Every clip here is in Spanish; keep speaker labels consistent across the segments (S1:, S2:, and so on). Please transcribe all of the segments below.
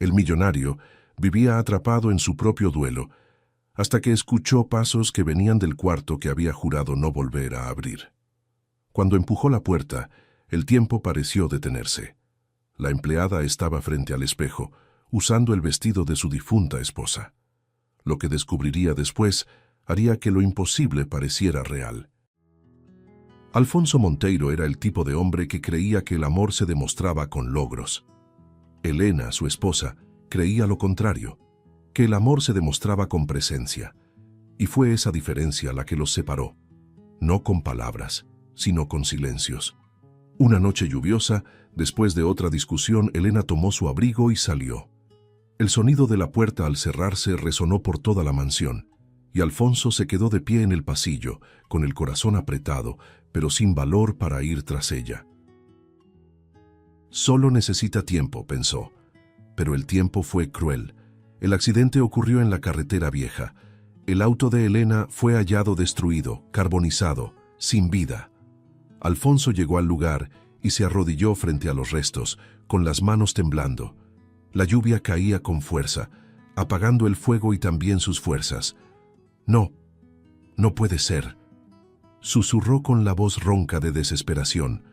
S1: El millonario vivía atrapado en su propio duelo, hasta que escuchó pasos que venían del cuarto que había jurado no volver a abrir. Cuando empujó la puerta, el tiempo pareció detenerse. La empleada estaba frente al espejo, usando el vestido de su difunta esposa. Lo que descubriría después haría que lo imposible pareciera real. Alfonso Monteiro era el tipo de hombre que creía que el amor se demostraba con logros. Elena, su esposa, creía lo contrario, que el amor se demostraba con presencia. Y fue esa diferencia la que los separó, no con palabras, sino con silencios. Una noche lluviosa, después de otra discusión, Elena tomó su abrigo y salió. El sonido de la puerta al cerrarse resonó por toda la mansión, y Alfonso se quedó de pie en el pasillo, con el corazón apretado, pero sin valor para ir tras ella. Solo necesita tiempo, pensó, pero el tiempo fue cruel. El accidente ocurrió en la carretera vieja. El auto de Elena fue hallado destruido, carbonizado, sin vida. Alfonso llegó al lugar y se arrodilló frente a los restos, con las manos temblando. La lluvia caía con fuerza, apagando el fuego y también sus fuerzas. No, no puede ser, susurró con la voz ronca de desesperación.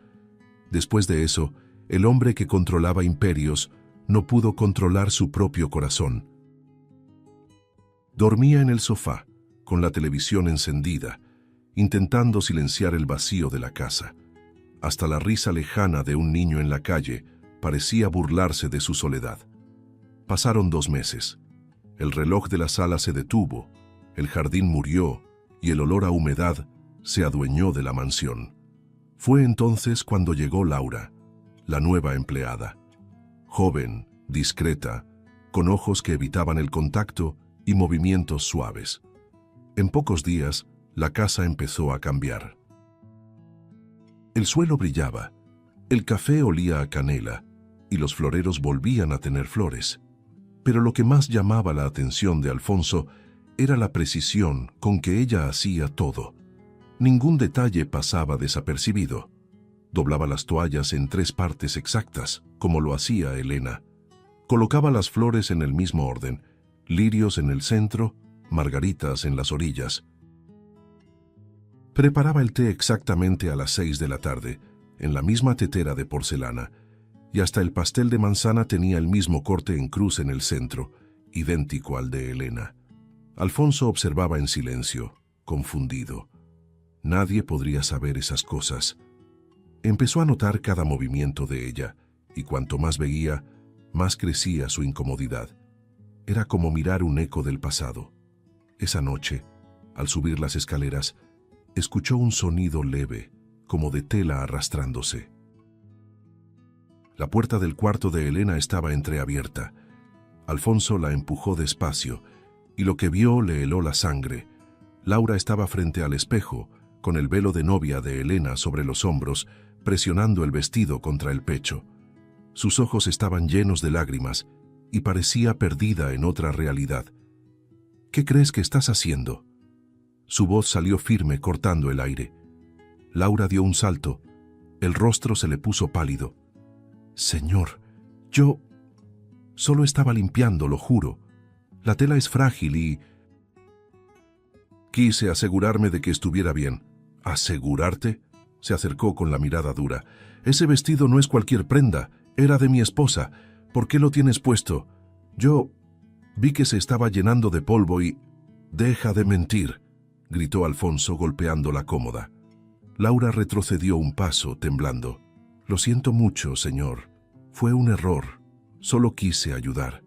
S1: Después de eso, el hombre que controlaba imperios no pudo controlar su propio corazón. Dormía en el sofá, con la televisión encendida, intentando silenciar el vacío de la casa. Hasta la risa lejana de un niño en la calle parecía burlarse de su soledad. Pasaron 2 meses. El reloj de la sala se detuvo, el jardín murió y el olor a humedad se adueñó de la mansión. Fue entonces cuando llegó Laura, la nueva empleada. Joven, discreta, con ojos que evitaban el contacto y movimientos suaves. En pocos días, la casa empezó a cambiar. El suelo brillaba, el café olía a canela y los floreros volvían a tener flores. Pero lo que más llamaba la atención de Alfonso era la precisión con que ella hacía todo. Ningún detalle pasaba desapercibido. Doblaba las toallas en 3 partes exactas, como lo hacía Elena. Colocaba las flores en el mismo orden, lirios en el centro, margaritas en las orillas. Preparaba el té exactamente a las 6 de la tarde, en la misma tetera de porcelana, y hasta el pastel de manzana tenía el mismo corte en cruz en el centro, idéntico al de Elena. Alfonso observaba en silencio, confundido. Nadie podría saber esas cosas. Empezó a notar cada movimiento de ella, y cuanto más veía, más crecía su incomodidad. Era como mirar un eco del pasado. Esa noche, al subir las escaleras, escuchó un sonido leve, como de tela arrastrándose. La puerta del cuarto de Elena estaba entreabierta. Alfonso la empujó despacio, y lo que vio le heló la sangre. Laura estaba frente al espejo, con el velo de novia de Elena sobre los hombros, presionando el vestido contra el pecho. Sus ojos estaban llenos de lágrimas, y parecía perdida en otra realidad. ¿Qué crees que estás haciendo? Su voz salió firme, cortando el aire. Laura dio un salto. El rostro se le puso pálido. Señor, yo solo estaba limpiando, lo juro. La tela es frágil y... Quise asegurarme de que estuviera bien. ¿Asegurarte? Se acercó con la mirada dura. Ese vestido no es cualquier prenda, era de mi esposa. ¿Por qué lo tienes puesto? Yo vi que se estaba llenando de polvo y... Deja de mentir, gritó Alfonso golpeando la cómoda. Laura retrocedió un paso, temblando. Lo siento mucho, señor. Fue un error. Solo quise ayudar.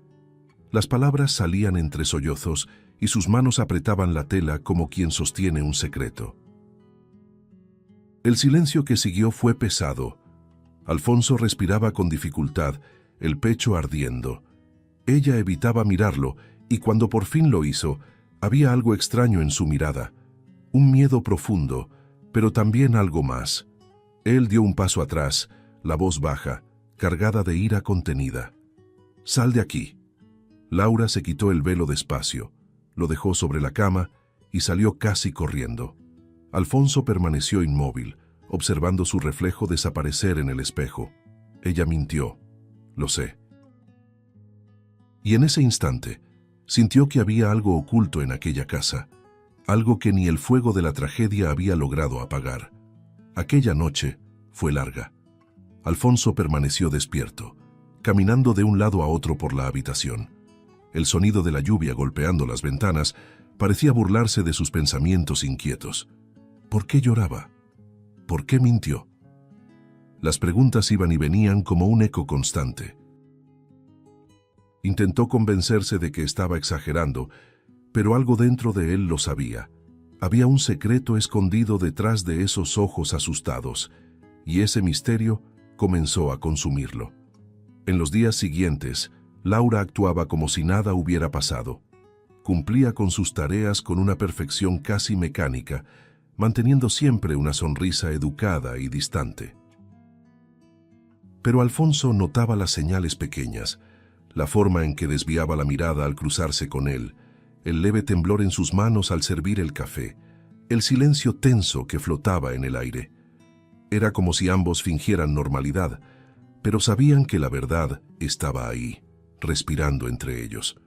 S1: Las palabras salían entre sollozos y sus manos apretaban la tela como quien sostiene un secreto. El silencio que siguió fue pesado. Alfonso respiraba con dificultad, el pecho ardiendo. Ella evitaba mirarlo, y cuando por fin lo hizo, había algo extraño en su mirada. Un miedo profundo, pero también algo más. Él dio un paso atrás, la voz baja, cargada de ira contenida. «Sal de aquí». Laura se quitó el velo despacio, lo dejó sobre la cama y salió casi corriendo. Alfonso permaneció inmóvil, observando su reflejo desaparecer en el espejo. Ella mintió. Lo sé. Y en ese instante, sintió que había algo oculto en aquella casa, algo que ni el fuego de la tragedia había logrado apagar. Aquella noche fue larga. Alfonso permaneció despierto, caminando de un lado a otro por la habitación. El sonido de la lluvia golpeando las ventanas parecía burlarse de sus pensamientos inquietos. ¿Por qué lloraba? ¿Por qué mintió? Las preguntas iban y venían como un eco constante. Intentó convencerse de que estaba exagerando, pero algo dentro de él lo sabía. Había un secreto escondido detrás de esos ojos asustados, y ese misterio comenzó a consumirlo. En los días siguientes, Laura actuaba como si nada hubiera pasado. Cumplía con sus tareas con una perfección casi mecánica, manteniendo siempre una sonrisa educada y distante. Pero Alfonso notaba las señales pequeñas, la forma en que desviaba la mirada al cruzarse con él, el leve temblor en sus manos al servir el café, el silencio tenso que flotaba en el aire. Era como si ambos fingieran normalidad, pero sabían que la verdad estaba ahí, respirando entre ellos.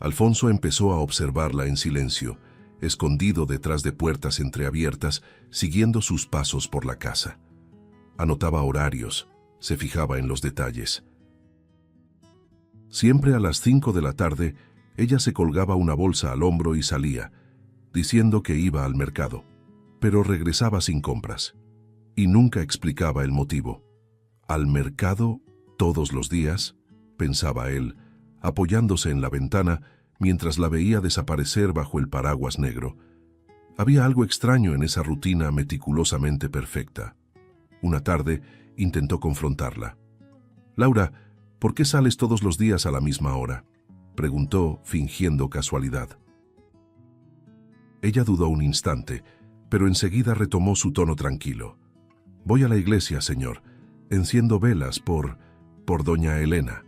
S1: Alfonso empezó a observarla en silencio, escondido detrás de puertas entreabiertas, siguiendo sus pasos por la casa. Anotaba horarios, se fijaba en los detalles. Siempre a las 5 de la tarde, ella se colgaba una bolsa al hombro y salía, diciendo que iba al mercado, pero regresaba sin compras. Y nunca explicaba el motivo. ¿Al mercado todos los días?, pensaba él, apoyándose en la ventana mientras la veía desaparecer bajo el paraguas negro. Había algo extraño en esa rutina meticulosamente perfecta. Una tarde intentó confrontarla. «Laura, ¿por qué sales todos los días a la misma hora?», preguntó, fingiendo casualidad. Ella dudó un instante, pero enseguida retomó su tono tranquilo. «Voy a la iglesia, señor. Enciendo velas por doña Elena».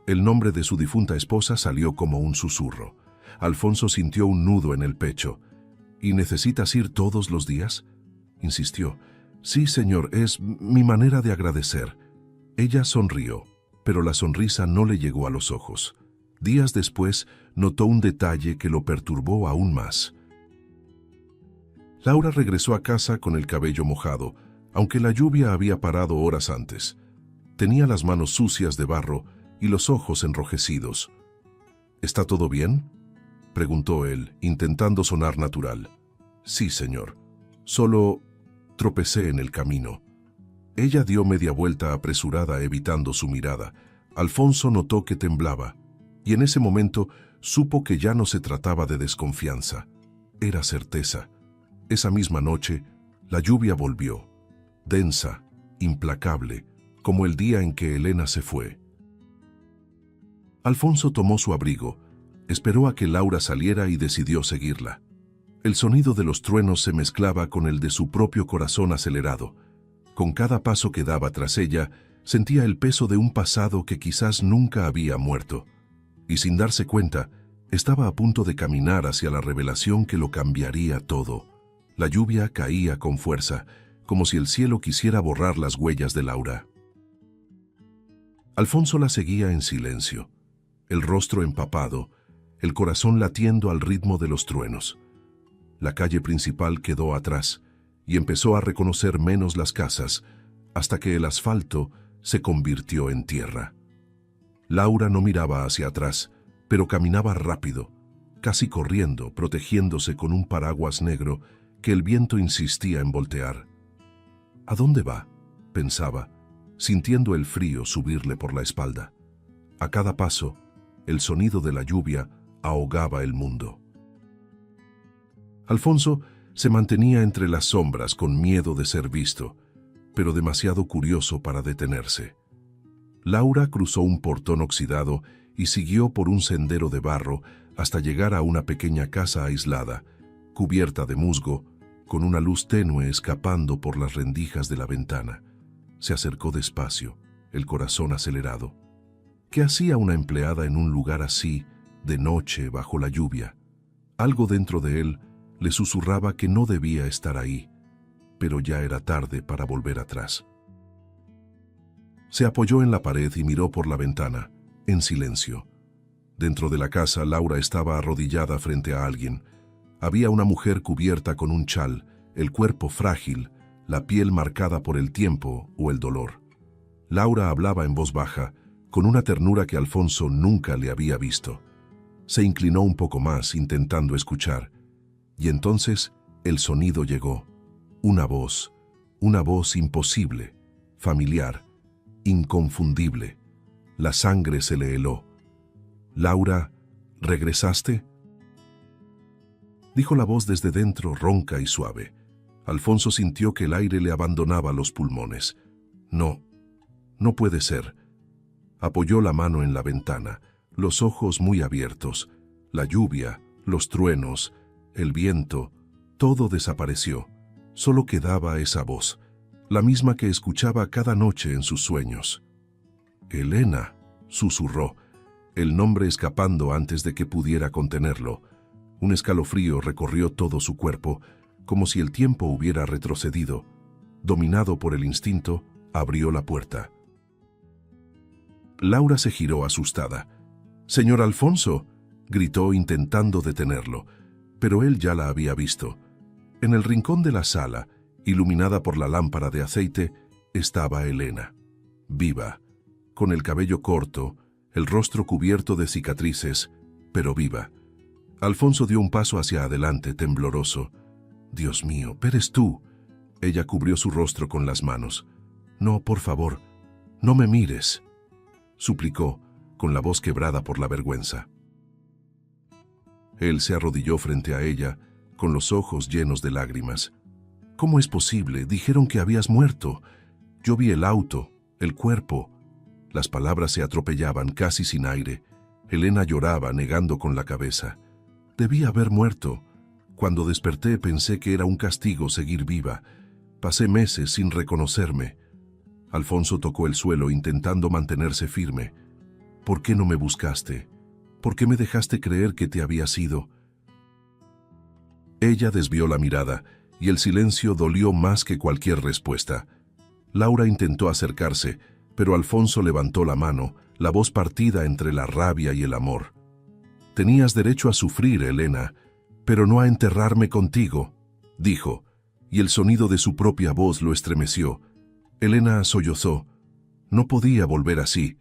S1: El nombre de su difunta esposa salió como un susurro. Alfonso sintió un nudo en el pecho. «¿Y necesitas ir todos los días?», insistió. «Sí, señor, es mi manera de agradecer». Ella sonrió, pero la sonrisa no le llegó a los ojos. Días después, notó un detalle que lo perturbó aún más. Laura regresó a casa con el cabello mojado, aunque la lluvia había parado horas antes. Tenía las manos sucias de barro y los ojos enrojecidos. «¿Está todo bien?», preguntó él, intentando sonar natural. «Sí, señor. Solo tropecé en el camino». Ella dio media vuelta apresurada, evitando su mirada. Alfonso notó que temblaba, y en ese momento supo que ya no se trataba de desconfianza. Era certeza. Esa misma noche, la lluvia volvió, densa, implacable, como el día en que Elena se fue. Alfonso tomó su abrigo, esperó a que Laura saliera y decidió seguirla. El sonido de los truenos se mezclaba con el de su propio corazón acelerado. Con cada paso que daba tras ella, sentía el peso de un pasado que quizás nunca había muerto. Y sin darse cuenta, estaba a punto de caminar hacia la revelación que lo cambiaría todo. La lluvia caía con fuerza, como si el cielo quisiera borrar las huellas de Laura. Alfonso la seguía en silencio, el rostro empapado, el corazón latiendo al ritmo de los truenos. La calle principal quedó atrás, y empezó a reconocer menos las casas, hasta que el asfalto se convirtió en tierra. Laura no miraba hacia atrás, pero caminaba rápido, casi corriendo, protegiéndose con un paraguas negro que el viento insistía en voltear. «¿A dónde va?», pensaba, sintiendo el frío subirle por la espalda. A cada paso, el sonido de la lluvia ahogaba el mundo. Alfonso se mantenía entre las sombras con miedo de ser visto, pero demasiado curioso para detenerse. Laura cruzó un portón oxidado y siguió por un sendero de barro hasta llegar a una pequeña casa aislada, cubierta de musgo, con una luz tenue escapando por las rendijas de la ventana. Se acercó despacio, el corazón acelerado. ¿Qué hacía una empleada en un lugar así, de noche, bajo la lluvia? Algo dentro de él le susurraba que no debía estar ahí, pero ya era tarde para volver atrás. Se apoyó en la pared y miró por la ventana, en silencio. Dentro de la casa, Laura estaba arrodillada frente a alguien. Había una mujer cubierta con un chal, el cuerpo frágil, la piel marcada por el tiempo o el dolor. Laura hablaba en voz baja, con una ternura que Alfonso nunca le había visto. Se inclinó un poco más, intentando escuchar. Y entonces el sonido llegó. Una voz imposible, familiar, inconfundible. La sangre se le heló. «Laura, ¿regresaste?», dijo la voz desde dentro, ronca y suave. Alfonso sintió que el aire le abandonaba los pulmones. «No, no puede ser». Apoyó la mano en la ventana, los ojos muy abiertos. La lluvia, los truenos, el viento, todo desapareció. Solo quedaba esa voz, la misma que escuchaba cada noche en sus sueños. «Elena», susurró, el nombre escapando antes de que pudiera contenerlo. Un escalofrío recorrió todo su cuerpo, como si el tiempo hubiera retrocedido. Dominado por el instinto, abrió la puerta. Laura se giró asustada. «Señor Alfonso», gritó intentando detenerlo, pero él ya la había visto. En el rincón de la sala, iluminada por la lámpara de aceite, estaba Elena, viva, con el cabello corto, el rostro cubierto de cicatrices, pero viva. Alfonso dio un paso hacia adelante, tembloroso. «Dios mío, ¿eres tú?». Ella cubrió su rostro con las manos. «No, por favor, no me mires», suplicó, con la voz quebrada por la vergüenza. Él se arrodilló frente a ella, con los ojos llenos de lágrimas. «¿Cómo es posible? Dijeron que habías muerto. Yo vi el auto, el cuerpo». Las palabras se atropellaban casi sin aire. Elena lloraba, negando con la cabeza. «Debí haber muerto. Cuando desperté pensé que era un castigo seguir viva. Pasé meses sin reconocerme». Alfonso tocó el suelo intentando mantenerse firme. «¿Por qué no me buscaste? ¿Por qué me dejaste creer que te habías ido?». Ella desvió la mirada y el silencio dolió más que cualquier respuesta. Laura intentó acercarse, pero Alfonso levantó la mano, la voz partida entre la rabia y el amor. «Tenías derecho a sufrir, Elena, pero no a enterrarme contigo», dijo, y el sonido de su propia voz lo estremeció. Elena sollozó. «No podía volver así.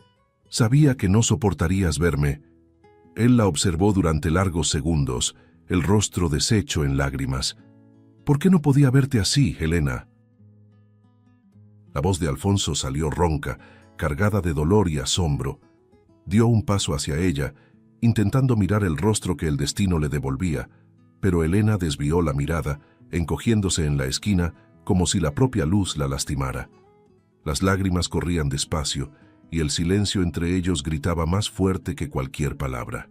S1: Sabía que no soportarías verme». Él la observó durante largos segundos, el rostro deshecho en lágrimas. «¿Por qué no podía verte así, Elena?». La voz de Alfonso salió ronca, cargada de dolor y asombro. Dio un paso hacia ella, intentando mirar el rostro que el destino le devolvía, pero Elena desvió la mirada, encogiéndose en la esquina como si la propia luz la lastimara. Las lágrimas corrían despacio y el silencio entre ellos gritaba más fuerte que cualquier palabra.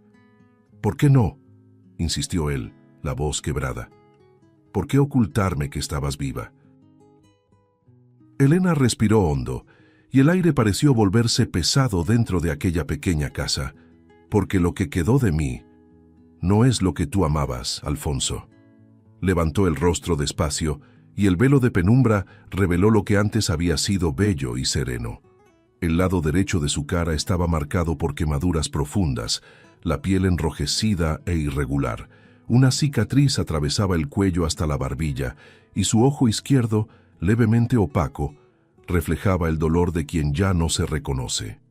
S1: «¿Por qué no?», insistió él, la voz quebrada. «¿Por qué ocultarme que estabas viva?». Elena respiró hondo, y el aire pareció volverse pesado dentro de aquella pequeña casa, porque lo que quedó de mí no es lo que tú amabas, Alfonso. Levantó el rostro despacio, y el velo de penumbra reveló lo que antes había sido bello y sereno. El lado derecho de su cara estaba marcado por quemaduras profundas, la piel enrojecida e irregular. Una cicatriz atravesaba el cuello hasta la barbilla, y su ojo izquierdo, levemente opaco, reflejaba el dolor de quien ya no se reconoce.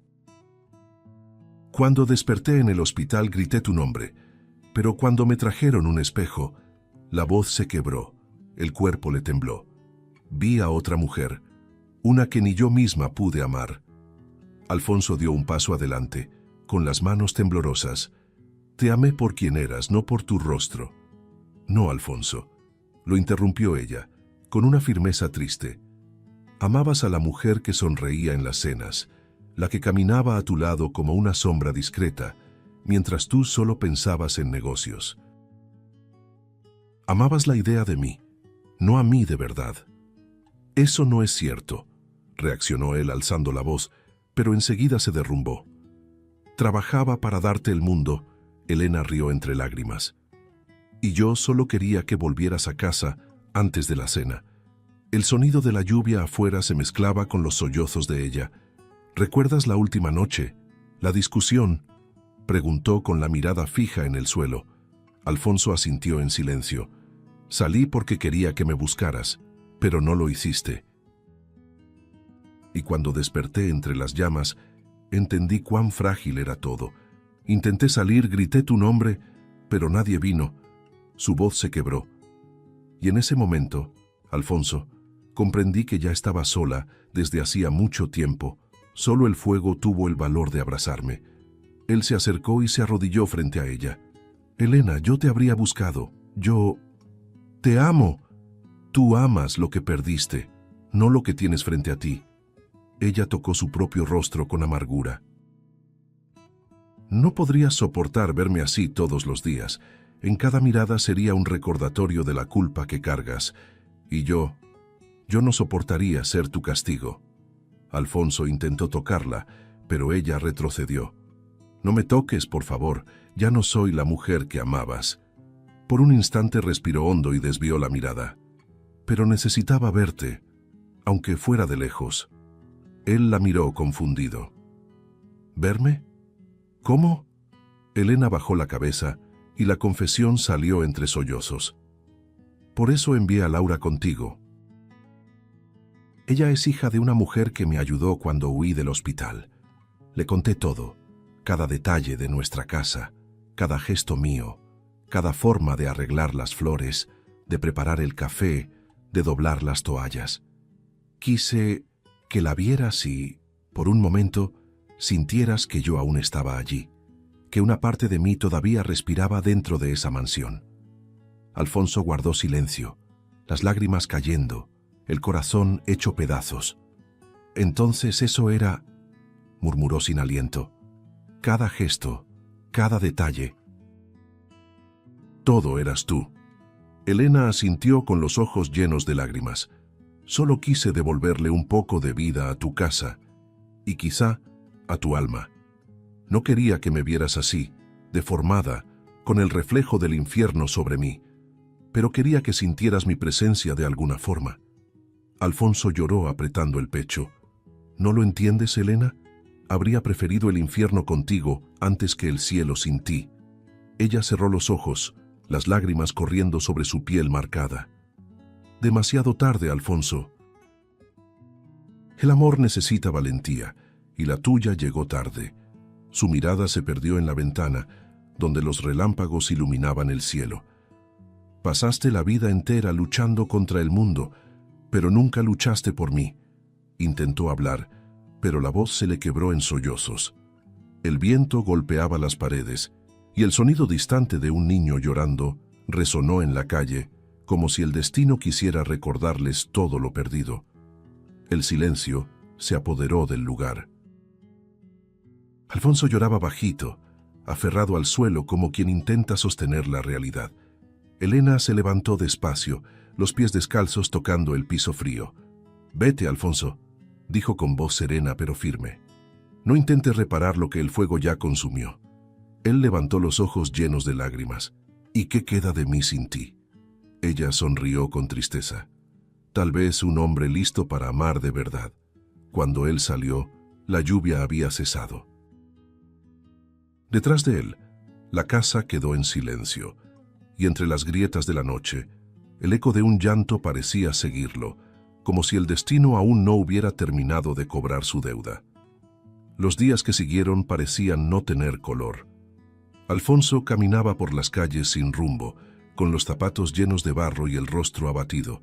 S1: Cuando desperté en el hospital grité tu nombre, pero cuando me trajeron un espejo, la voz se quebró, el cuerpo le tembló. Vi a otra mujer, una que ni yo misma pude amar. Alfonso dio un paso adelante, con las manos temblorosas. Te amé por quien eras, no por tu rostro. No, Alfonso, lo interrumpió ella, con una firmeza triste. Amabas a la mujer que sonreía en las cenas, la que caminaba a tu lado como una sombra discreta, mientras tú solo pensabas en negocios. Amabas la idea de mí, no a mí de verdad. Eso no es cierto, reaccionó él alzando la voz, pero enseguida se derrumbó. Trabajaba para darte el mundo, Elena rió entre lágrimas. Y yo solo quería que volvieras a casa antes de la cena. El sonido de la lluvia afuera se mezclaba con los sollozos de ella. ¿Recuerdas la última noche? La discusión. Preguntó con la mirada fija en el suelo. Alfonso asintió en silencio. Salí porque quería que me buscaras, pero no lo hiciste. Y cuando desperté entre las llamas, entendí cuán frágil era todo. Intenté salir, grité tu nombre, pero nadie vino. Su voz se quebró. Y en ese momento, Alfonso, comprendí que ya estaba sola desde hacía mucho tiempo. Solo el fuego tuvo el valor de abrazarme. Él se acercó y se arrodilló frente a ella. Elena, yo te habría buscado. Yo te amo. Tú amas lo que perdiste, no lo que tienes frente a ti. Ella tocó su propio rostro con amargura. No podrías soportar verme así todos los días. En cada mirada sería un recordatorio de la culpa que cargas. Y yo no soportaría ser tu castigo. Alfonso intentó tocarla, pero ella retrocedió. No me toques, por favor, ya no soy la mujer que amabas. Por un instante respiró hondo y desvió la mirada. Pero necesitaba verte, aunque fuera de lejos. Él la miró confundido. ¿Verme? ¿Cómo? Elena bajó la cabeza y la confesión salió entre sollozos. Por eso envié a Laura contigo. Ella es hija de una mujer que me ayudó cuando huí del hospital. Le conté todo, cada detalle de nuestra casa, cada gesto mío, cada forma de arreglar las flores, de preparar el café, de doblar las toallas. Quise que la vieras y, por un momento, sintieras que yo aún estaba allí, que una parte de mí todavía respiraba dentro de esa mansión. Alfonso guardó silencio, las lágrimas cayendo, el corazón hecho pedazos. Entonces eso era, murmuró sin aliento, cada gesto, cada detalle. Todo eras tú. Elena asintió con los ojos llenos de lágrimas. Solo quise devolverle un poco de vida a tu casa y quizá a tu alma. No quería que me vieras así, deformada, con el reflejo del infierno sobre mí, pero quería que sintieras mi presencia de alguna forma. Alfonso lloró apretando el pecho. ¿No lo entiendes, Elena? Habría preferido el infierno contigo antes que el cielo sin ti. Ella cerró los ojos, las lágrimas corriendo sobre su piel marcada. Demasiado tarde, Alfonso. El amor necesita valentía, y la tuya llegó tarde. Su mirada se perdió en la ventana, donde los relámpagos iluminaban el cielo. Pasaste la vida entera luchando contra el mundo, pero nunca luchaste por mí. Intentó hablar, pero la voz se le quebró en sollozos. El viento golpeaba las paredes, y el sonido distante de un niño llorando resonó en la calle, como si el destino quisiera recordarles todo lo perdido. El silencio se apoderó del lugar. Alfonso lloraba bajito, aferrado al suelo como quien intenta sostener la realidad. Elena se levantó despacio, los pies descalzos tocando el piso frío. «Vete, Alfonso», dijo con voz serena pero firme. «No intentes reparar lo que el fuego ya consumió». Él levantó los ojos llenos de lágrimas. «¿Y qué queda de mí sin ti?». Ella sonrió con tristeza. Tal vez un hombre listo para amar de verdad. Cuando él salió, la lluvia había cesado. Detrás de él, la casa quedó en silencio, y entre las grietas de la noche, el eco de un llanto parecía seguirlo, como si el destino aún no hubiera terminado de cobrar su deuda. Los días que siguieron parecían no tener color. Alfonso caminaba por las calles sin rumbo, con los zapatos llenos de barro y el rostro abatido.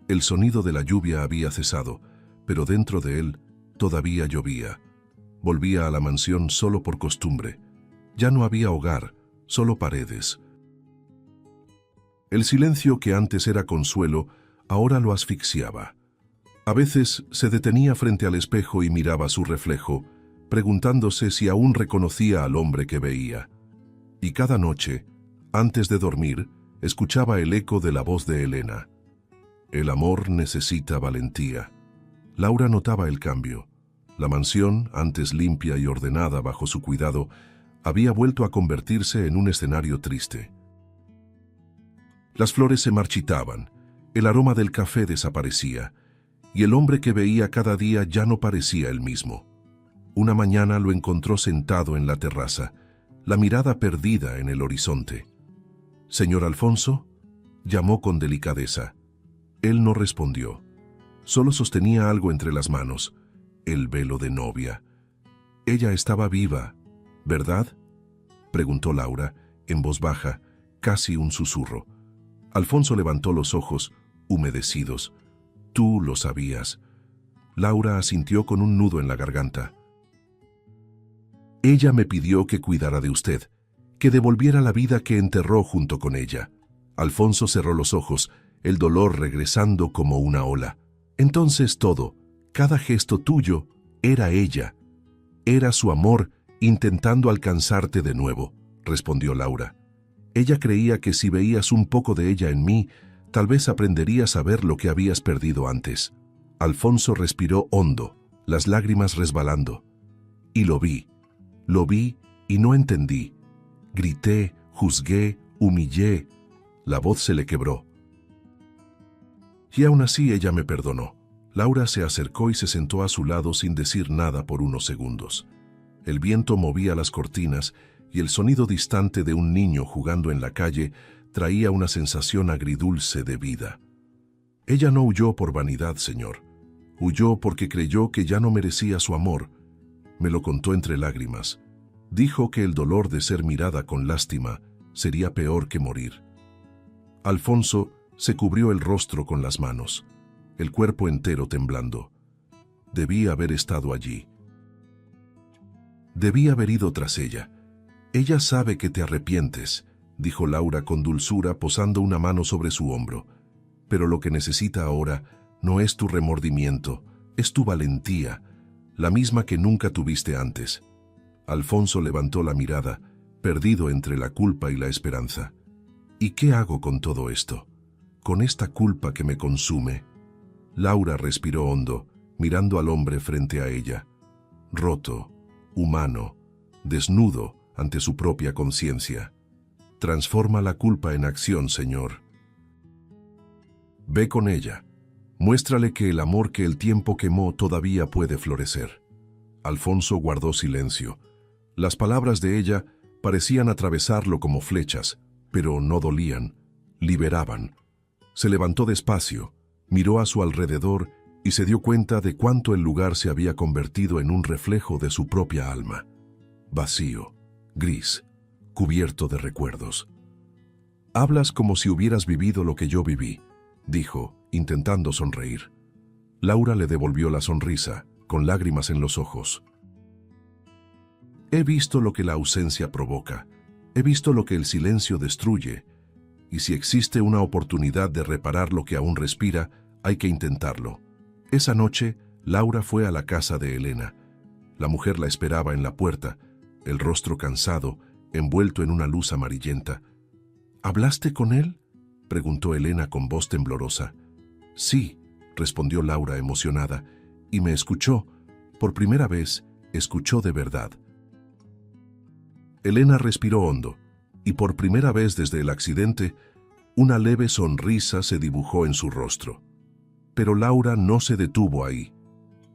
S1: El sonido de la lluvia había cesado, pero dentro de él todavía llovía. Volvía a la mansión solo por costumbre. Ya no había hogar, solo paredes. El silencio que antes era consuelo, ahora lo asfixiaba. A veces se detenía frente al espejo y miraba su reflejo, preguntándose si aún reconocía al hombre que veía. Y cada noche, antes de dormir, escuchaba el eco de la voz de Elena. El amor necesita valentía. Laura notaba el cambio. La mansión, antes limpia y ordenada bajo su cuidado, había vuelto a convertirse en un escenario triste. Las flores se marchitaban, el aroma del café desaparecía, y el hombre que veía cada día ya no parecía el mismo. Una mañana lo encontró sentado en la terraza. la mirada perdida en el horizonte. «Señor Alfonso», llamó con delicadeza. Él no respondió. Solo sostenía algo entre las manos, el velo de novia. «Ella estaba viva, ¿verdad?», preguntó Laura, en voz baja, casi un susurro. Alfonso levantó los ojos, humedecidos. «Tú lo sabías». Laura asintió con un nudo en la garganta. «Ella me pidió que cuidara de usted, que devolviera la vida que enterró junto con ella». Alfonso cerró los ojos, el dolor regresando como una ola. «Entonces todo, cada gesto tuyo, era ella. Era su amor intentando alcanzarte de nuevo», respondió Laura. «Ella creía que si veías un poco de ella en mí, tal vez aprenderías a ver lo que habías perdido antes». Alfonso respiró hondo, las lágrimas resbalando. «Y lo vi y no entendí. Grité, juzgué, humillé». La voz se le quebró. Y aún así ella me perdonó. Laura se acercó y se sentó a su lado sin decir nada por unos segundos. El viento movía las cortinas y el sonido distante de un niño jugando en la calle traía una sensación agridulce de vida. «Ella no huyó por vanidad, señor. Huyó porque creyó que ya no merecía su amor». Me lo contó entre lágrimas. Dijo que el dolor de ser mirada con lástima sería peor que morir. Alfonso se cubrió el rostro con las manos, el cuerpo entero temblando. Debí haber estado allí. Debí haber ido tras ella. «Ella sabe que te arrepientes», dijo Laura con dulzura, posando una mano sobre su hombro. «Pero lo que necesita ahora no es tu remordimiento, es tu valentía, la misma que nunca tuviste antes». Alfonso levantó la mirada, perdido entre la culpa y la esperanza. «¿Y qué hago con todo esto? Con esta culpa que me consume». Laura respiró hondo, mirando al hombre frente a ella. Roto, humano, desnudo ante su propia conciencia. «Transforma la culpa en acción, señor. Ve con ella. Muéstrale que el amor que el tiempo quemó todavía puede florecer». Alfonso guardó silencio. Las palabras de ella parecían atravesarlo como flechas, pero no dolían, liberaban. Se levantó despacio, miró a su alrededor y se dio cuenta de cuánto el lugar se había convertido en un reflejo de su propia alma. Vacío, gris, cubierto de recuerdos. «Hablas como si hubieras vivido lo que yo viví», dijo, intentando sonreír. Laura le devolvió la sonrisa, con lágrimas en los ojos. «He visto lo que la ausencia provoca. He visto lo que el silencio destruye. Y si existe una oportunidad de reparar lo que aún respira, hay que intentarlo». Esa noche, Laura fue a la casa de Elena. La mujer la esperaba en la puerta, el rostro cansado, envuelto en una luz amarillenta. «¿Hablaste con él?», preguntó Elena con voz temblorosa. «Sí», respondió Laura emocionada, «y me escuchó. Por primera vez, escuchó de verdad». Elena respiró hondo, y por primera vez desde el accidente, una leve sonrisa se dibujó en su rostro. Pero Laura no se detuvo ahí.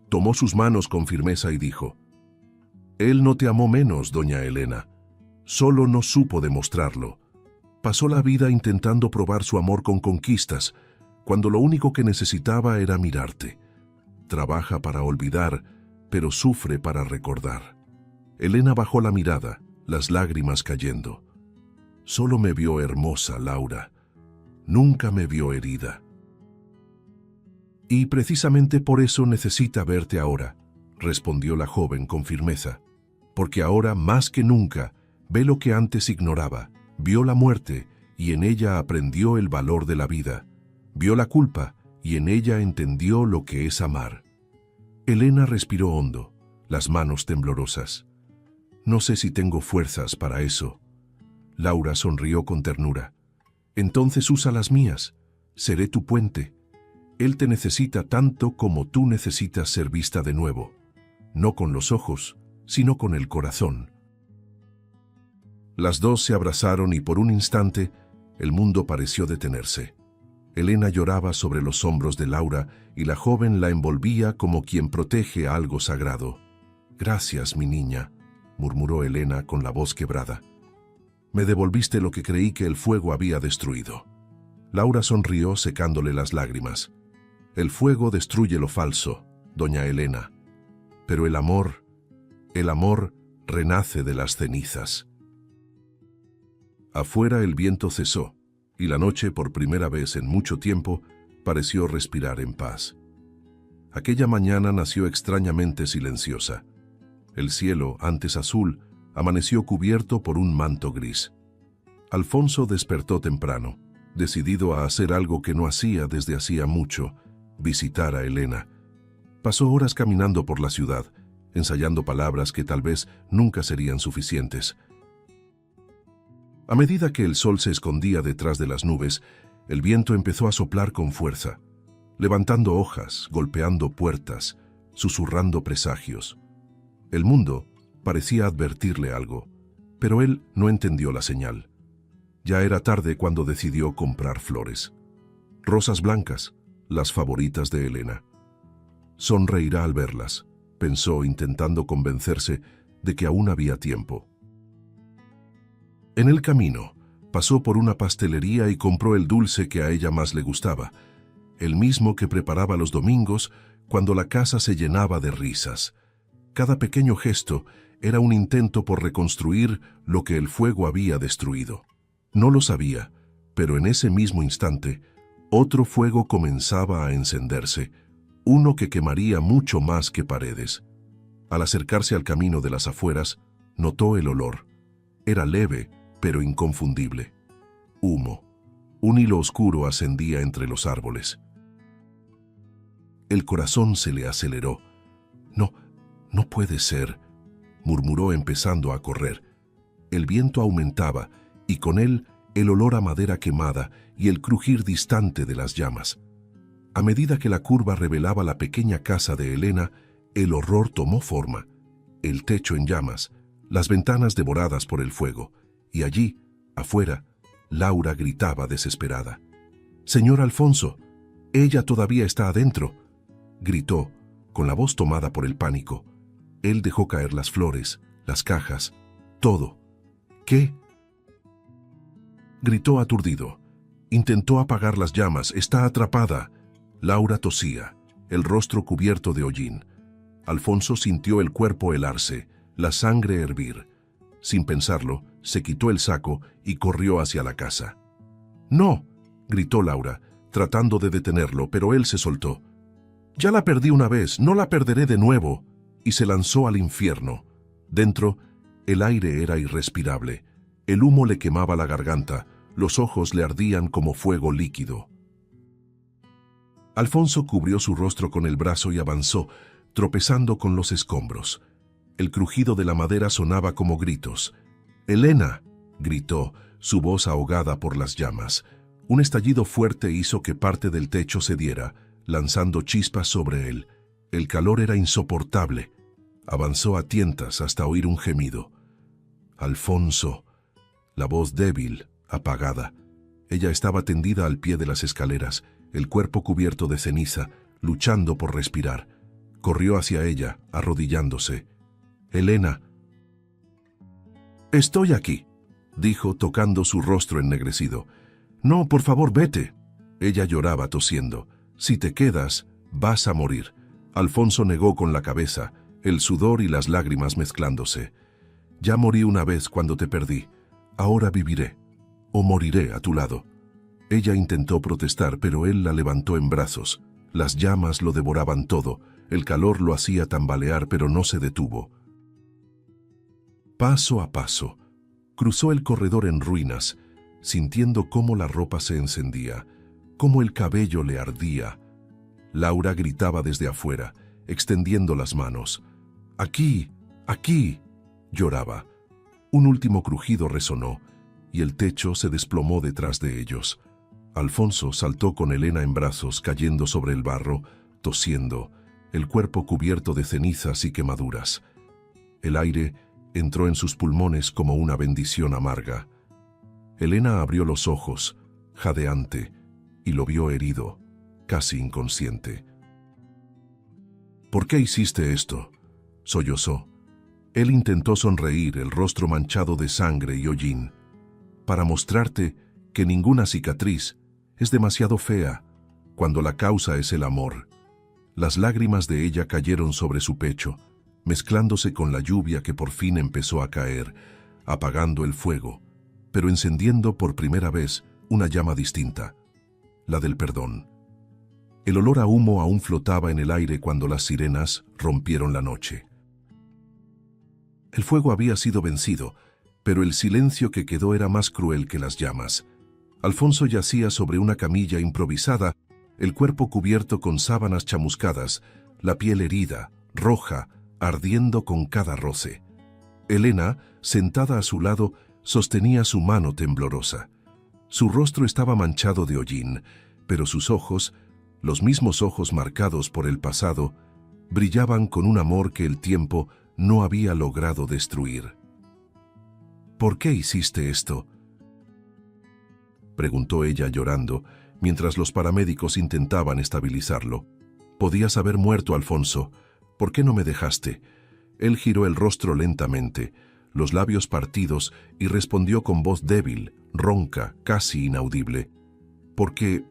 S1: Tomó sus manos con firmeza y dijo: «Él no te amó menos, doña Elena. Solo no supo demostrarlo. Pasó la vida intentando probar su amor con conquistas, cuando lo único que necesitaba era mirarte. Trabaja para olvidar, pero sufre para recordar». Elena bajó la mirada, las lágrimas cayendo. «Solo me vio hermosa, Laura. Nunca me vio herida. Y precisamente por eso necesita verte ahora», respondió la joven con firmeza. «Porque ahora, más que nunca, ve lo que antes ignoraba. Vio la muerte y en ella aprendió el valor de la vida. Vio la culpa y en ella entendió lo que es amar». Elena respiró hondo, las manos temblorosas. «No sé si tengo fuerzas para eso». Laura sonrió con ternura. «Entonces usa las mías. Seré tu puente. Él te necesita tanto como tú necesitas ser vista de nuevo. No con los ojos, sino con el corazón». Las dos se abrazaron y por un instante el mundo pareció detenerse. Elena lloraba sobre los hombros de Laura y la joven la envolvía como quien protege algo sagrado. «Gracias, mi niña. murmuró Elena con la voz quebrada. Me devolviste lo que creí que el fuego había destruido. Laura sonrió secándole las lágrimas. El fuego destruye lo falso, doña Elena. Pero el amor renace de las cenizas. Afuera el viento cesó, y la noche, por primera vez en mucho tiempo, pareció respirar en paz. Aquella mañana nació extrañamente silenciosa. El cielo, antes azul, amaneció cubierto por un manto gris. Alfonso despertó temprano, decidido a hacer algo que no hacía desde hacía mucho, visitar a Elena. Pasó horas caminando por la ciudad, ensayando palabras que tal vez nunca serían suficientes. A medida que el sol se escondía detrás de las nubes, el viento empezó a soplar con fuerza, levantando hojas, golpeando puertas, susurrando presagios. El mundo parecía advertirle algo, pero él no entendió la señal. Ya era tarde cuando decidió comprar flores. Rosas blancas, las favoritas de Elena. Sonreirá al verlas, pensó intentando convencerse de que aún había tiempo. En el camino, pasó por una pastelería y compró el dulce que a ella más le gustaba, el mismo que preparaba los domingos cuando la casa se llenaba de risas. Cada pequeño gesto era un intento por reconstruir lo que el fuego había destruido. No lo sabía, pero en ese mismo instante, otro fuego comenzaba a encenderse, uno que quemaría mucho más que paredes. Al acercarse al camino de las afueras, notó el olor. Era leve, pero inconfundible. Humo. Un hilo oscuro ascendía entre los árboles. El corazón se le aceleró. No puede ser, murmuró empezando a correr. El viento aumentaba, y con él el olor a madera quemada y el crujir distante de las llamas. A medida que la curva revelaba la pequeña casa de Elena, el horror tomó forma. El techo en llamas, las ventanas devoradas por el fuego, y allí, afuera, Laura gritaba desesperada. «Señor Alfonso, ella todavía está adentro», gritó, con la voz tomada por el pánico. Él dejó caer las flores, las cajas, todo. «¿Qué?», gritó aturdido. Intentó apagar las llamas. «Está atrapada». Laura tosía, el rostro cubierto de hollín. Alfonso sintió el cuerpo helarse, la sangre hervir. Sin pensarlo, se quitó el saco y corrió hacia la casa. «No», gritó Laura, tratando de detenerlo, pero él se soltó. «Ya la perdí una vez, no la perderé de nuevo», y se lanzó al infierno. Dentro, el aire era irrespirable. El humo le quemaba la garganta, los ojos le ardían como fuego líquido. Alfonso cubrió su rostro con el brazo y avanzó, tropezando con los escombros. El crujido de la madera sonaba como gritos. «¡Elena!», gritó, su voz ahogada por las llamas. Un estallido fuerte hizo que parte del techo cediera, lanzando chispas sobre él. El calor era insoportable. Avanzó a tientas hasta oír un gemido. «Alfonso», la voz débil, apagada. Ella estaba tendida al pie de las escaleras, el cuerpo cubierto de ceniza, luchando por respirar. Corrió hacia ella, arrodillándose. «Elena». «Estoy aquí», dijo, tocando su rostro ennegrecido. «No, por favor, vete». Ella lloraba tosiendo. «Si te quedas, vas a morir». Alfonso negó con la cabeza, el sudor y las lágrimas mezclándose. «Ya morí una vez cuando te perdí. Ahora viviré, o moriré a tu lado». Ella intentó protestar, pero él la levantó en brazos. Las llamas lo devoraban todo. El calor lo hacía tambalear, pero no se detuvo. Paso a paso, cruzó el corredor en ruinas, sintiendo cómo la ropa se encendía, cómo el cabello le ardía. Laura gritaba desde afuera, extendiendo las manos. «¡Aquí! ¡Aquí!», lloraba. Un último crujido resonó, y el techo se desplomó detrás de ellos. Alfonso saltó con Elena en brazos, cayendo sobre el barro, tosiendo, el cuerpo cubierto de cenizas y quemaduras. El aire entró en sus pulmones como una bendición amarga. Elena abrió los ojos, jadeante, y lo vio herido, casi inconsciente. «¿Por qué hiciste esto?», sollozó. Él intentó sonreír, el rostro manchado de sangre y hollín, para mostrarte que ninguna cicatriz es demasiado fea cuando la causa es el amor. Las lágrimas de ella cayeron sobre su pecho, mezclándose con la lluvia que por fin empezó a caer, apagando el fuego, pero encendiendo por primera vez una llama distinta, la del perdón. El olor a humo aún flotaba en el aire cuando las sirenas rompieron la noche. El fuego había sido vencido, pero el silencio que quedó era más cruel que las llamas. Alfonso yacía sobre una camilla improvisada, el cuerpo cubierto con sábanas chamuscadas, la piel herida, roja, ardiendo con cada roce. Elena, sentada a su lado, sostenía su mano temblorosa. Su rostro estaba manchado de hollín, pero sus ojos, los mismos ojos marcados por el pasado, brillaban con un amor que el tiempo no había logrado destruir. ¿Por qué hiciste esto?, preguntó ella llorando, mientras los paramédicos intentaban estabilizarlo. Podías haber muerto, Alfonso. ¿Por qué no me dejaste? Él giró el rostro lentamente, los labios partidos, y respondió con voz débil, ronca, casi inaudible. Porque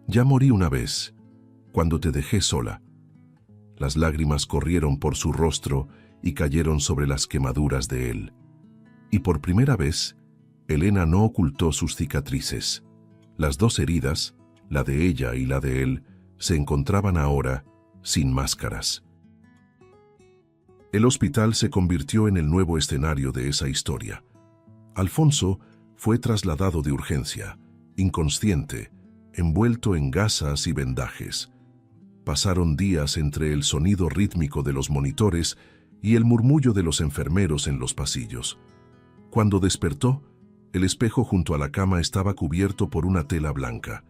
S1: ya morí una vez, cuando te dejé sola. Las lágrimas corrieron por su rostro y cayeron sobre las quemaduras de él. Y por primera vez, Elena no ocultó sus cicatrices. Las dos heridas, la de ella y la de él, se encontraban ahora sin máscaras. El hospital se convirtió en el nuevo escenario de esa historia. Alfonso fue trasladado de urgencia, inconsciente, envuelto en gasas y vendajes. Pasaron días entre el sonido rítmico de los monitores y el murmullo de los enfermeros en los pasillos. Cuando despertó, el espejo junto a la cama estaba cubierto por una tela blanca.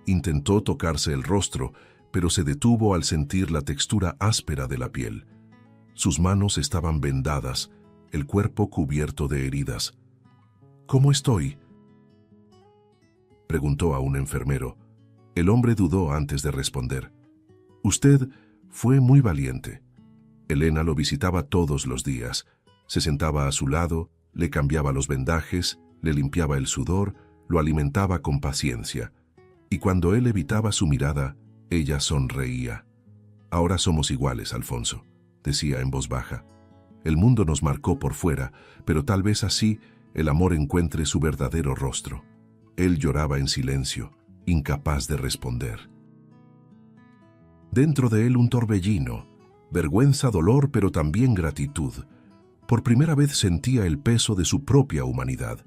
S1: Intentó tocarse el rostro, pero se detuvo al sentir la textura áspera de la piel. Sus manos estaban vendadas, el cuerpo cubierto de heridas. ¿Cómo estoy?, preguntó a un enfermero. El hombre dudó antes de responder. Usted fue muy valiente. Elena lo visitaba todos los días. Se sentaba a su lado, le cambiaba los vendajes, le limpiaba el sudor, lo alimentaba con paciencia. Y cuando él evitaba su mirada, ella sonreía. Ahora somos iguales, Alfonso, decía en voz baja. El mundo nos marcó por fuera, pero tal vez así el amor encuentre su verdadero rostro. Él lloraba en silencio, incapaz de responder. Dentro de él un torbellino, vergüenza, dolor, pero también gratitud. Por primera vez sentía el peso de su propia humanidad.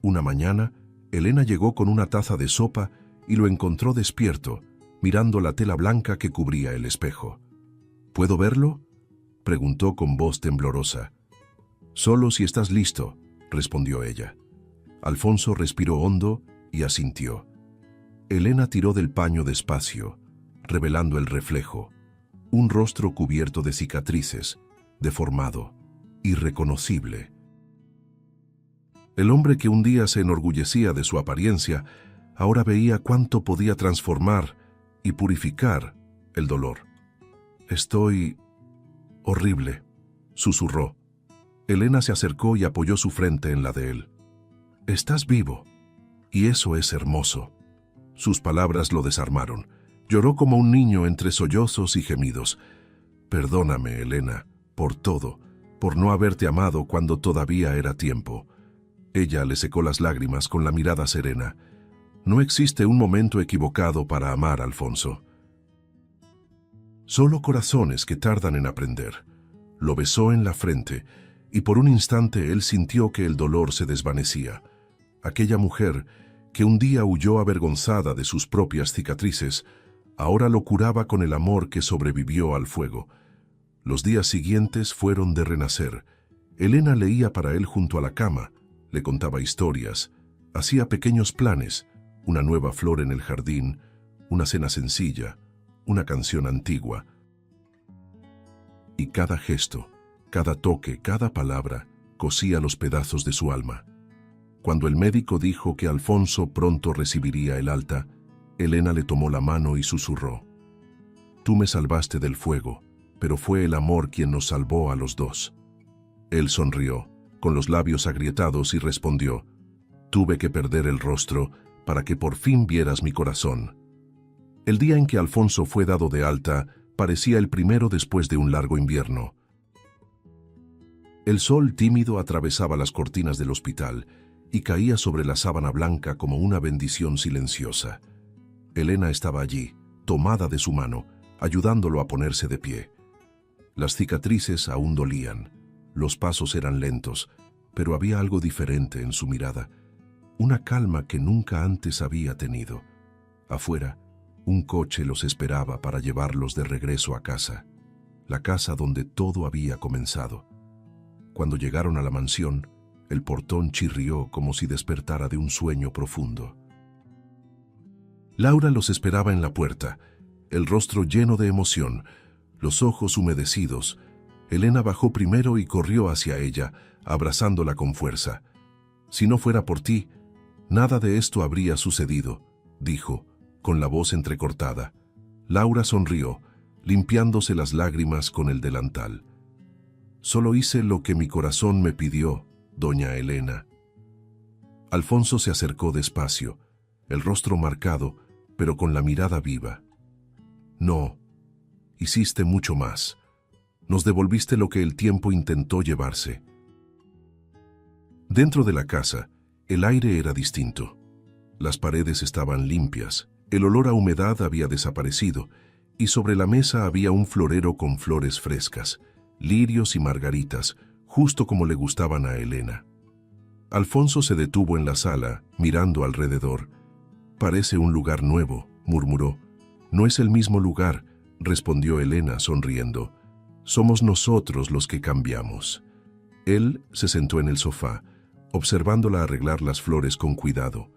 S1: Una mañana, Elena llegó con una taza de sopa y lo encontró despierto, mirando la tela blanca que cubría el espejo. ¿Puedo verlo?, preguntó con voz temblorosa. Solo si estás listo, respondió ella. Alfonso respiró hondo y asintió. Elena tiró del paño despacio, revelando el reflejo, un rostro cubierto de cicatrices, deformado, irreconocible. El hombre que un día se enorgullecía de su apariencia, ahora veía cuánto podía transformar y purificar el dolor. «Estoy horrible», susurró. Elena se acercó y apoyó su frente en la de él. «Estás vivo, y eso es hermoso». Sus palabras lo desarmaron. Lloró como un niño entre sollozos y gemidos. «Perdóname, Elena, por todo, por no haberte amado cuando todavía era tiempo». Ella le secó las lágrimas con la mirada serena. «No existe un momento equivocado para amar, Alfonso. Solo corazones que tardan en aprender». Lo besó en la frente, y por un instante él sintió que el dolor se desvanecía. Aquella mujer, que un día huyó avergonzada de sus propias cicatrices, ahora lo curaba con el amor que sobrevivió al fuego. Los días siguientes fueron de renacer. Elena leía para él junto a la cama, le contaba historias, hacía pequeños planes, una nueva flor en el jardín, una cena sencilla, una canción antigua. Y cada gesto, cada toque, cada palabra, cosía los pedazos de su alma. Cuando el médico dijo que Alfonso pronto recibiría el alta, Elena le tomó la mano y susurró: «Tú me salvaste del fuego, pero fue el amor quien nos salvó a los dos». Él sonrió, con los labios agrietados, y respondió: «Tuve que perder el rostro para que por fin vieras mi corazón». El día en que Alfonso fue dado de alta parecía el primero después de un largo invierno. El sol tímido atravesaba las cortinas del hospital y caía sobre la sábana blanca como una bendición silenciosa. Elena estaba allí, tomada de su mano, ayudándolo a ponerse de pie. Las cicatrices aún dolían, los pasos eran lentos, pero había algo diferente en su mirada, una calma que nunca antes había tenido. Afuera, un coche los esperaba para llevarlos de regreso a casa, la casa donde todo había comenzado. Cuando llegaron a la mansión, el portón chirrió como si despertara de un sueño profundo. Laura los esperaba en la puerta, el rostro lleno de emoción, los ojos humedecidos. Elena bajó primero y corrió hacia ella, abrazándola con fuerza. «Si no fuera por ti, nada de esto habría sucedido», dijo, con la voz entrecortada. Laura sonrió, limpiándose las lágrimas con el delantal. «Solo hice lo que mi corazón me pidió, doña Elena». Alfonso se acercó despacio, el rostro marcado, pero con la mirada viva. «No, hiciste mucho más. Nos devolviste lo que el tiempo intentó llevarse». Dentro de la casa, el aire era distinto. Las paredes estaban limpias, el olor a humedad había desaparecido, y sobre la mesa había un florero con flores frescas, lirios y margaritas, justo como le gustaban a Elena. Alfonso se detuvo en la sala, mirando alrededor. «Parece un lugar nuevo», murmuró. «No es el mismo lugar», respondió Elena sonriendo. «Somos nosotros los que cambiamos». Él se sentó en el sofá, observándola arreglar las flores con cuidado.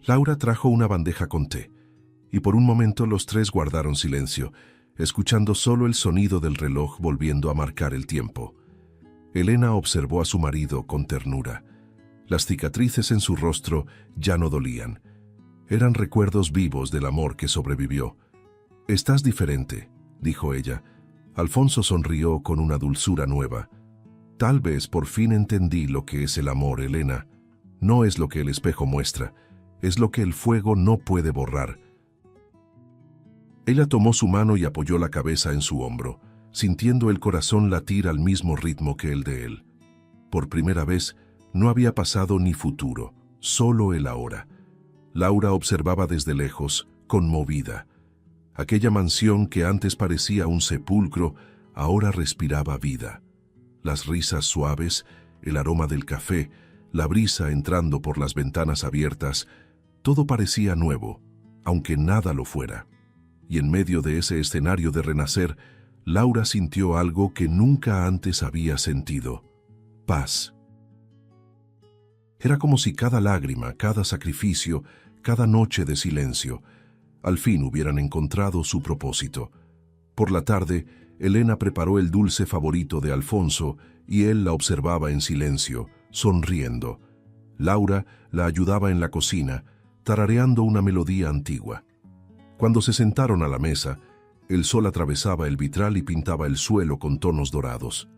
S1: Laura trajo una bandeja con té, y por un momento los tres guardaron silencio, escuchando solo el sonido del reloj volviendo a marcar el tiempo. Elena observó a su marido con ternura. Las cicatrices en su rostro ya no dolían. Eran recuerdos vivos del amor que sobrevivió. «Estás diferente», dijo ella. Alfonso sonrió con una dulzura nueva. «Tal vez por fin entendí lo que es el amor, Elena. No es lo que el espejo muestra, es lo que el fuego no puede borrar». Ella tomó su mano y apoyó la cabeza en su hombro, sintiendo el corazón latir al mismo ritmo que el de él. Por primera vez, no había pasado ni futuro, solo el ahora. Laura observaba desde lejos, conmovida. Aquella mansión que antes parecía un sepulcro, ahora respiraba vida. Las risas suaves, el aroma del café, la brisa entrando por las ventanas abiertas, todo parecía nuevo, aunque nada lo fuera. Y en medio de ese escenario de renacer, Laura sintió algo que nunca antes había sentido: paz. Era como si cada lágrima, cada sacrificio, cada noche de silencio, al fin hubieran encontrado su propósito. Por la tarde, Elena preparó el dulce favorito de Alfonso y él la observaba en silencio, sonriendo. Laura la ayudaba en la cocina, tarareando una melodía antigua. Cuando se sentaron a la mesa, el sol atravesaba el vitral y pintaba el suelo con tonos dorados.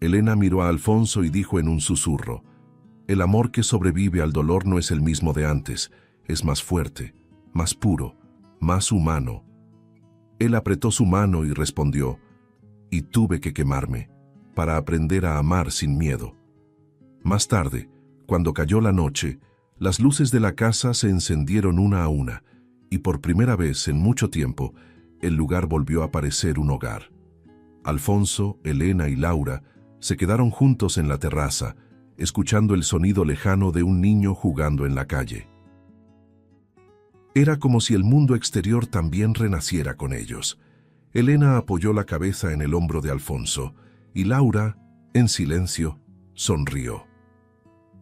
S1: Elena miró a Alfonso y dijo en un susurro: «El amor que sobrevive al dolor no es el mismo de antes, es más fuerte, más puro, más humano». Él apretó su mano y respondió: «Y tuve que quemarme, para aprender a amar sin miedo». Más tarde, cuando cayó la noche, las luces de la casa se encendieron una a una, y por primera vez en mucho tiempo, el lugar volvió a parecer un hogar. Alfonso, Elena y Laura se quedaron juntos en la terraza, escuchando el sonido lejano de un niño jugando en la calle. Era como si el mundo exterior también renaciera con ellos. Elena apoyó la cabeza en el hombro de Alfonso, y Laura, en silencio, sonrió.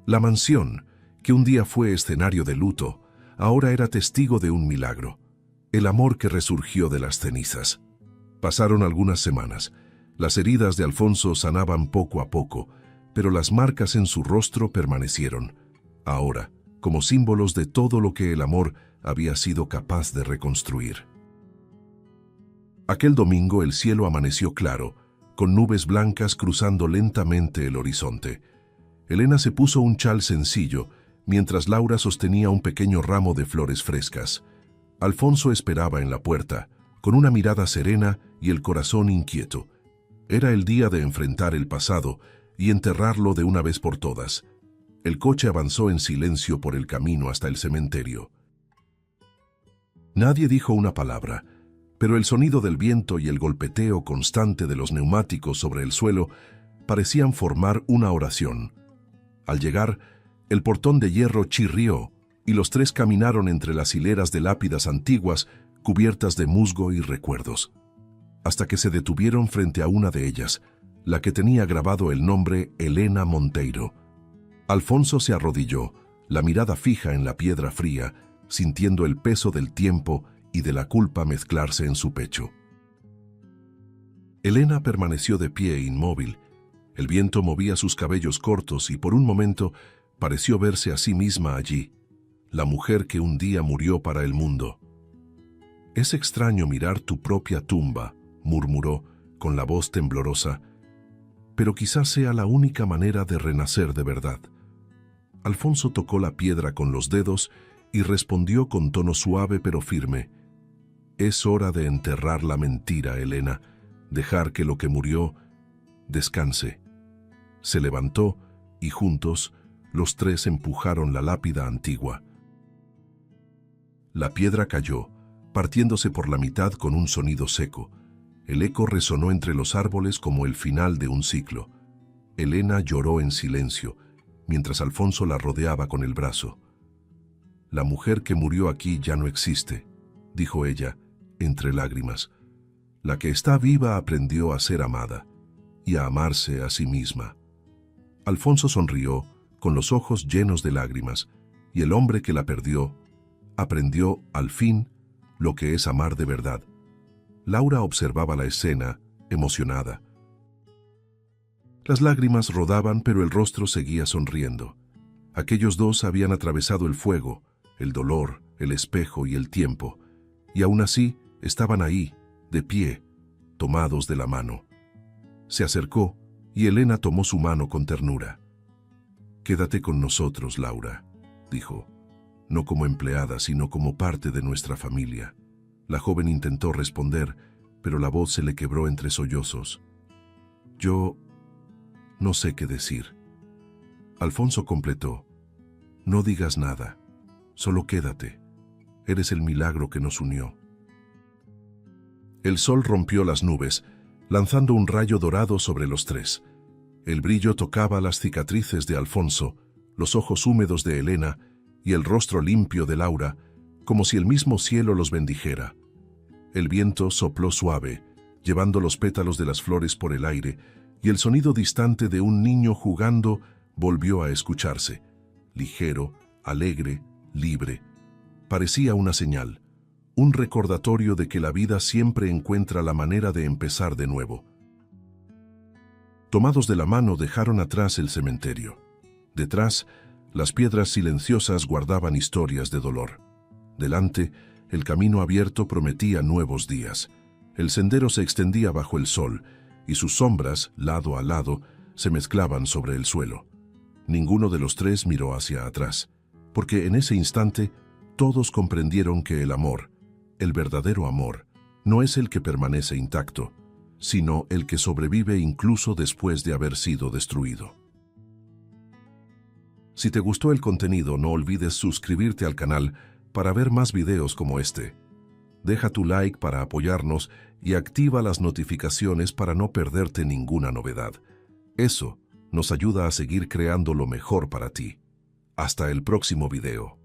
S1: La mansión, que un día fue escenario de luto, ahora era testigo de un milagro: el amor que resurgió de las cenizas. Pasaron algunas semanas. Las heridas de Alfonso sanaban poco a poco, pero las marcas en su rostro permanecieron, ahora, como símbolos de todo lo que el amor había sido capaz de reconstruir. Aquel domingo el cielo amaneció claro, con nubes blancas cruzando lentamente el horizonte. Elena se puso un chal sencillo, mientras Laura sostenía un pequeño ramo de flores frescas. Alfonso esperaba en la puerta, con una mirada serena y el corazón inquieto. Era el día de enfrentar el pasado y enterrarlo de una vez por todas. El coche avanzó en silencio por el camino hasta el cementerio. Nadie dijo una palabra, pero el sonido del viento y el golpeteo constante de los neumáticos sobre el suelo parecían formar una oración. Al llegar, el portón de hierro chirrió y los tres caminaron entre las hileras de lápidas antiguas cubiertas de musgo y recuerdos, hasta que se detuvieron frente a una de ellas, la que tenía grabado el nombre Elena Monteiro. Alfonso se arrodilló, la mirada fija en la piedra fría, sintiendo el peso del tiempo y de la culpa mezclarse en su pecho. Elena permaneció de pie inmóvil. El viento movía sus cabellos cortos y por un momento pareció verse a sí misma allí, la mujer que un día murió para el mundo. «Es extraño mirar tu propia tumba», murmuró con la voz temblorosa, «pero quizás sea la única manera de renacer de verdad». Alfonso tocó la piedra con los dedos y respondió con tono suave pero firme: «Es hora de enterrar la mentira, Elena, dejar que lo que murió descanse». Se levantó y juntos los tres empujaron la lápida antigua. La piedra cayó, partiéndose por la mitad con un sonido seco. El eco resonó entre los árboles como el final de un ciclo. Elena lloró en silencio, mientras Alfonso la rodeaba con el brazo. «La mujer que murió aquí ya no existe», dijo ella, entre lágrimas. «La que está viva aprendió a ser amada y a amarse a sí misma». Alfonso sonrió, con los ojos llenos de lágrimas, y el hombre que la perdió aprendió, al fin, lo que es amar de verdad. Laura observaba la escena, emocionada. Las lágrimas rodaban, pero el rostro seguía sonriendo. Aquellos dos habían atravesado el fuego, el dolor, el espejo y el tiempo, y aún así estaban ahí, de pie, tomados de la mano. Se acercó, y Elena tomó su mano con ternura. «Quédate con nosotros, Laura», dijo, «no como empleada, sino como parte de nuestra familia». La joven intentó responder, pero la voz se le quebró entre sollozos. «Yo no sé qué decir». Alfonso completó: «No digas nada, solo quédate. Eres el milagro que nos unió». El sol rompió las nubes, lanzando un rayo dorado sobre los tres. El brillo tocaba las cicatrices de Alfonso, los ojos húmedos de Elena y el rostro limpio de Laura, como si el mismo cielo los bendijera. El viento sopló suave, llevando los pétalos de las flores por el aire, y el sonido distante de un niño jugando volvió a escucharse, ligero, alegre, libre. Parecía una señal, un recordatorio de que la vida siempre encuentra la manera de empezar de nuevo. Tomados de la mano dejaron atrás el cementerio. Detrás, las piedras silenciosas guardaban historias de dolor. Delante, el camino abierto prometía nuevos días. El sendero se extendía bajo el sol, y sus sombras, lado a lado, se mezclaban sobre el suelo. Ninguno de los tres miró hacia atrás, porque en ese instante todos comprendieron que el amor, el verdadero amor, no es el que permanece intacto, sino el que sobrevive incluso después de haber sido destruido. Si te gustó el contenido, no olvides suscribirte al canal para ver más videos como este. Deja tu like para apoyarnos y activa las notificaciones para no perderte ninguna novedad. Eso nos ayuda a seguir creando lo mejor para ti. Hasta el próximo video.